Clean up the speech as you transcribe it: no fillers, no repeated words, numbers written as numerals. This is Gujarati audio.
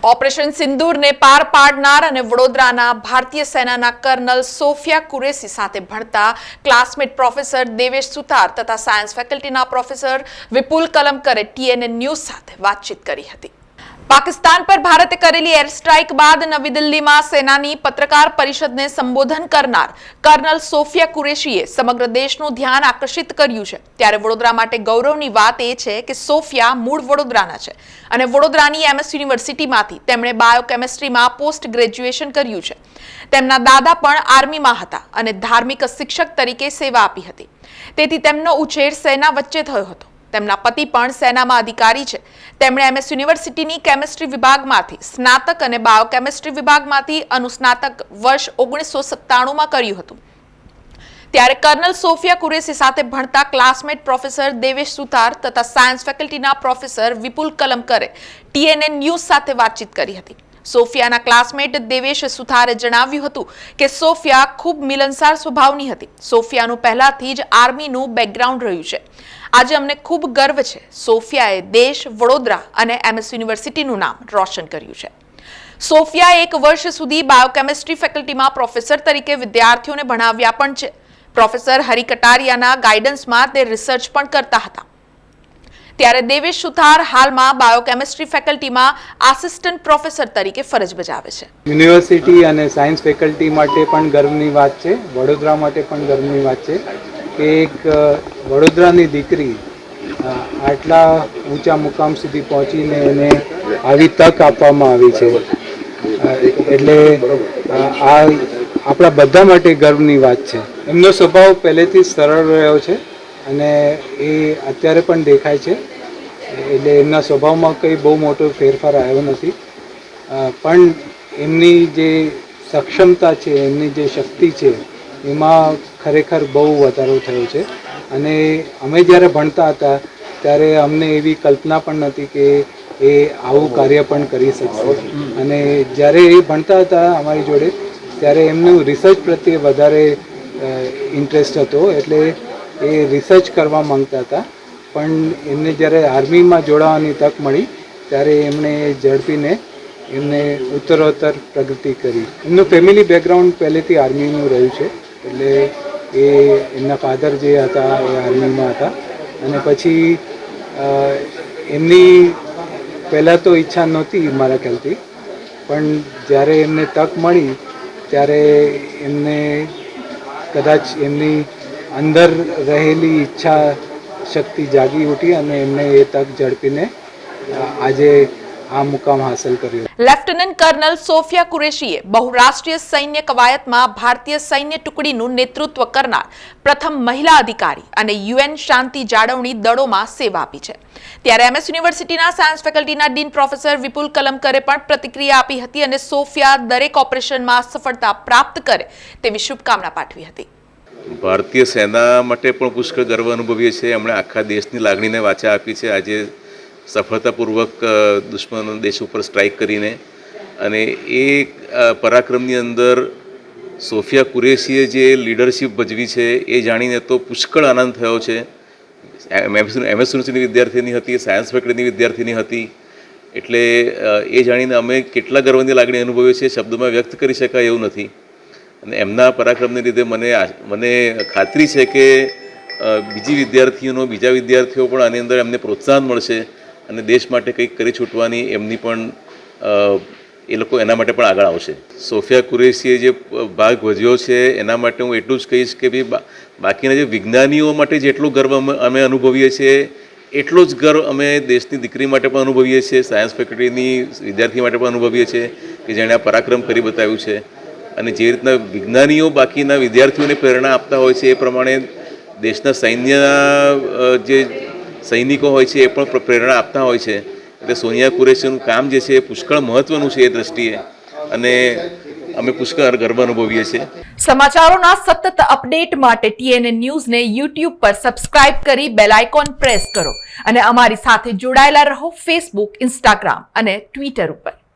ઓપરેશન સિંદૂરને પાર પાડનાર અને વડોદરાના ભારતીય સેનાના કર્નલ સોફિયા કુરેશી સાથે ભણતા ક્લાસમેટ પ્રોફેસર દેવેશ સુથાર તથા સાયન્સ ફેકલ્ટીના પ્રોફેસર વિપુલ કલમકરે TNN ન્યૂઝ સાથે વાતચીત કરી હતી। પાકિસ્તાન પર ભારતે કરેલી એર સ્ટ્રાઇક બાદ નવી દિલ્હીમાં સેનાની પત્રકાર પરિષદને સંબોધન કરનાર કર્નલ સોફિયા કુરેશીએ સમગ્ર દેશનું ધ્યાન આકર્ષિત કર્યું છે। ત્યારે વડોદરા માટે ગૌરવની વાત એ છે કે સોફિયા મૂળ વડોદરાના છે અને વડોદરાની MS યુનિવર્સિટીમાંથી તેમણે બાયોકેમિસ્ટ્રીમાં પોસ્ટ ગ્રેજ્યુએશન કર્યું છે। તેમના દાદા પણ આર્મીમાં હતા અને ધાર્મિક શિક્ષક તરીકે સેવા આપી હતી, તેથી તેમનો ઉછેર સેના વચ્ચે થયો હતો। તેમના પતિ પણ સેનામાં અધિકારી છે। તેમણે MS યુનિવર્સિટીની કેમિસ્ટ્રી વિભાગમાંથી સ્નાતક અને બાયોકેમિસ્ટ્રી વિભાગમાંથી અનુસ્નાતક વર્ષ 1997માં કર્યું હતું। ત્યારે કર્નલ સોફિયા કુરેશી સાથે ભણતા ક્લાસમેટ પ્રોફેસર દેવેશ સુથાર તથા સાયન્સ ફેકલ્ટીના પ્રોફેસર વિપુલ કલમકરે TNN ન્યૂઝ સાથે વાતચીત કરી હતી। સોફિયાના ક્લાસમેટ દેવેશ સુથારે જણાવ્યું હતું કે સોફિયા ખૂબ મિલનસાર સ્વભાવની હતી। સોફિયાનું પહેલાથી જ આર્મીનું બેકગ્રાઉન્ડ રહ્યું છે। આજે અમને ખૂબ ગર્વ છે। સોફિયાએ દેશ, વડોદરા અને MS યુનિવર્સિટીનું નામ રોશન કર્યું છે। સોફિયા એક વર્ષ સુધી બાયોકેમિસ્ટ્રી ફેકલ્ટીમાં પ્રોફેસર તરીકે વિદ્યાર્થીઓને ભણાવ્યા પણ છે। પ્રોફેસર હરિ કટારિયાના ગાઈડન્સમાં તે રિસર્ચ પણ કરતા હતા। ત્યારે દેવેશ સુથાર હાલમાં બાયોકેમિસ્ટ્રી ફેકલ્ટીમાં આસિસ્ટન્ટ પ્રોફેસર તરીકે ફરજ બજાવે છે। યુનિવર્સિટી અને સાયન્સ ફેકલ્ટી માટે પણ ગર્વની વાત છે, વડોદરા માટે પણ ગર્વની વાત છે કે એક વડોદરાની દીકરી આટલા ઊંચા મુકામ સુધી પહોંચીને એને આવી તક આપવામાં આવી છે, એટલે આ આપણા બધા માટે ગર્વની વાત છે। એમનો સ્વભાવ પહેલેથી સરળ રહ્યો છે અને એ અત્યારે પણ દેખાય છે, એટલે એમના સ્વભાવમાં કંઈ બહુ મોટો ફેરફાર આવ્યો નથી, પણ એમની જે સક્ષમતા છે, એમની જે શક્તિ છે એમાં ખરેખર બહુ વધારો થયો છે। અને અમે જ્યારે ભણતા હતા ત્યારે અમને એવી કલ્પના પણ નથી કે એ આવું કાર્ય પણ કરી શકશે। અને જ્યારે એ ભણતા હતા અમારી જોડે ત્યારે એમનું રિસર્ચ પ્રત્યે વધારે ઇન્ટરેસ્ટ હતો, એટલે એ રિસર્ચ કરવા માંગતા હતા, પણ એમને જ્યારે આર્મીમાં જોડાવાની તક મળી ત્યારે એમણે ઝડપીને એમને ઉત્તરોત્તર પ્રગતિ કરી। એમનું ફેમિલી બેકગ્રાઉન્ડ પહેલેથી આર્મીનું રહ્યું છે, એટલે એ એમના ફાધર જે હતા એ આર્મીમાં હતા અને પછી એમની પહેલાં તો ઈચ્છા નહોતી મારા ખ્યાલથી, પણ જ્યારે એમને તક મળી ત્યારે એમને કદાચ એમની અંદર રહેલી ઈચ્છા શક્તિ જાગી ઉઠી અને એમને એ તક ઝડપીને આજે આ મુકામ હાંસલ કર્યો। લેફ્ટનન્ટ કર્નલ સોફિયા કુરેશીએ બહુરાષ્ટ્રીય સૈન્ય કવાયતમાં ભારતીય સૈન્ય ટુકડીનું નેતૃત્વ કરનાર પ્રથમ મહિલા અધિકારી અને UN શાંતિ જાળવણી દળોમાં સેવા આપી છે। ત્યારે MS યુનિવર્સિટીના સાયન્સ ફેકલ્ટીના ડીન પ્રોફેસર વિપુલ કલમકરે પણ પ્રતિક્રિયા આપી હતી અને સોફિયા દરેક ઓપરેશનમાં સફળતા પ્રાપ્ત કરે તેવી શુભકામના પાઠવી હતી। ભારતીય સેના માટે પણ પુષ્કળ ગર્વ અનુભવીએ છીએ। એમણે આખા દેશની લાગણીને વાચા આપી છે। આજે સફળતાપૂર્વક દુશ્મન દેશ ઉપર સ્ટ્રાઇક કરીને, અને એ પરાક્રમની અંદર સોફિયા કુરેશીએ જે લીડરશિપ ભજવી છે એ જાણીને તો પુષ્કળ આનંદ થયો છે। MS યુનિવર્સિટીની વિદ્યાર્થીની હતી, સાયન્સ ફેકલ્ટીની વિદ્યાર્થીની હતી, એટલે એ જાણીને અમે કેટલા ગર્વની લાગણી અનુભવીએ છીએ શબ્દોમાં વ્યક્ત કરી શકાય એવું નથી। અને એમના પરાક્રમને લીધે મને ખાતરી છે કે બીજા વિદ્યાર્થીઓ પણ આની અંદર એમને પ્રોત્સાહન મળશે અને દેશ માટે કંઈક કરી છૂટવાની એમની પણ એ લોકો એના માટે પણ આગળ આવશે। સોફિયા કુરેશીએ જે ભાગ ભજવ્યો છે એના માટે હું એટલું જ કહીશ કે ભાઈ બાકીના જે વિજ્ઞાનીઓ માટે જેટલો ગર્વ અમે અનુભવીએ છીએ એટલો જ ગર્વ અમે દેશની દીકરી માટે પણ અનુભવીએ છીએ, સાયન્સ ફેકલ્ટીની વિદ્યાર્થી માટે પણ અનુભવીએ છીએ કે જેણે આ પરાક્રમ કરી બતાવ્યું છે। અને જે રીતના વિજ્ઞાનીઓ બાકીના વિદ્યાર્થીઓને પ્રેરણા આપતા હોય છે એ પ્રમાણે દેશના જે સૈનિકો હોય છે એ પણ પ્રેરણા આપતા હોય છે। એટલે સોનિયા કુરેશીનું કામ જે છે એ પુષ્કળ મહત્વનું છે એ દ્રષ્ટિએ, અને અમે પુષ્કળ ગર્વ અનુભવીએ છીએ। સમાચારોના સતત અપડેટ માટે TNN ન્યૂઝને YouTube પર સબસ્ક્રાઇબ કરી બેલ આઇકોન પ્રેસ કરો અને અમારી સાથે જોડાયેલા રહો Facebook, Instagram અને Twitter ઉપર।